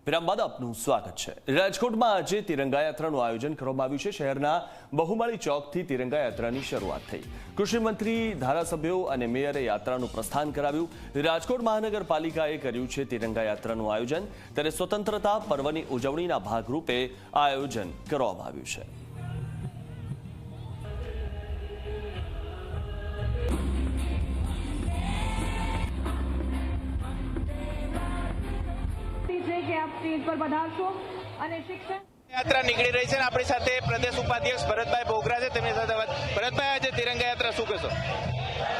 વિરામ બાદ આપનું સ્વાગત છે। રાજકોટમાં આજે તિરંગા યાત્રાનું આયોજન કરવામાં આવ્યું છે। શહેરના બહુમાળી ચોકથી તિરંગા યાત્રાની શરૂઆત થઈ। કૃષિ મંત્રી, ધારાસભ્યો અને મેયરે યાત્રાનું પ્રસ્થાન કરાવ્યું। રાજકોટ મહાનગરપાલિકાએ કર્યું છે તિરંગા યાત્રાનું આયોજન, ત્યારે સ્વતંત્રતા પર્વની ઉજવણીના ભાગરૂપે આ આયોજન કરવામાં આવ્યું છે। યાત્રા નીકળી રહી છે। આપણી સાથે પ્રદેશ ઉપાધ્યક્ષ ભરતભાઈ બોગરા છે, તેમની સાથે વાત। ભરતભાઈ, આજે તિરંગા યાત્રા શું કહેશો?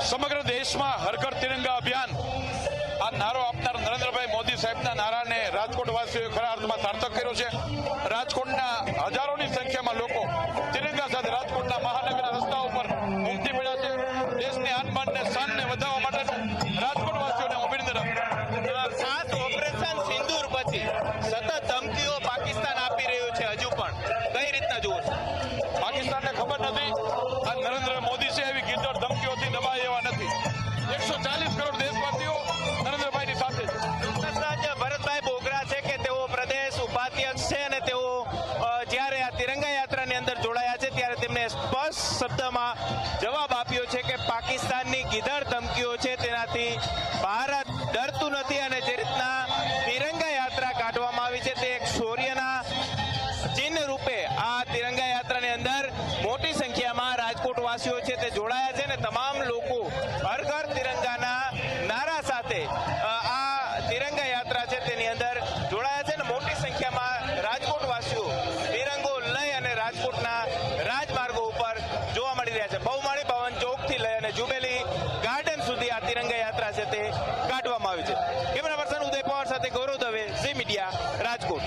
સમગ્ર દેશમાં હર ઘર તિરંગા અભિયાન આ નારો આપનાર નરેન્દ્રભાઈ મોદી સાહેબના નારાને રાજકોટ વાસીઓએ ખરા અર્થમાં સાર્થક કર્યો છે। રાજકોટના હજારોની સંખ્યામાં લોકો તિરંગા સાથે રાજકોટના મહાનગરના રસ્તાઓ પર ઉમટી પડ્યા છે। દેશની આનબાનને શાનને વધારવા માટેનું રાજકોટ વાસીઓને અભિનંદન આપું। ખાસ ઓપરેશન સિંદૂર પછી સતત ધમકીઓ પાકિસ્તાન આપી રહ્યું છે, હજુ પણ કઈ રીતના જુઓ છો? પાકિસ્તાનને ખબર નથી આ નરેન્દ્ર મોદી છે એવી ગીચર ધમકીઓથી દબાય એવા નથી। 140 કરોડ દેશવાસીઓ નરેન્દ્રભાઈની સાથે છે। ભરતભાઈ બોગરા છે કે તેઓ પ્રદેશ ઉપાધ્યક્ષ છે અને તેઓ જ્યારે આ તિરંગા યાત્રાની અંદર જોડાયા છે ત્યારે તેમને સ્પષ્ટ શબ્દમાં જવાબ આપ્યો છે કે પાકિસ્તાનની ગીધર ધમકીઓ છે તેનાથી ભારત ડરતું નથી અને જે રીતના તિરંગા યાત્રા કાઢવામાં આવી છે તે એક શૌર્યના ચિહ્ન રૂપે આ તિરંગા યાત્રાની અંદર મોટી સંખ્યામાં રાજકોટ વાસીઓ છે તે જોડાયા છે અને તમામ લોકો હર ઘર તિરંગાના નારા સાથે આ તિરંગા યાત્રા છે તેની અંદર જોડાયા છે અને મોટી સંખ્યામાં રાજકોટ વાસીઓ તિરંગો લઈ અને રાજકોટના રાજમાર્ગો ઉપર જોવા મળી રહ્યા છે। બહુમાળી ભવન ચોકથી લઈ અને જુબેલી ગાર્ડન સુધી આ તિરંગા યાત્રા છે તે કાઢવામાં આવી છે। કેમેરા પર્સન ઉદય પવાર સાથે ગૌરવ દવે, ઝી મીડિયા, રાજકોટ।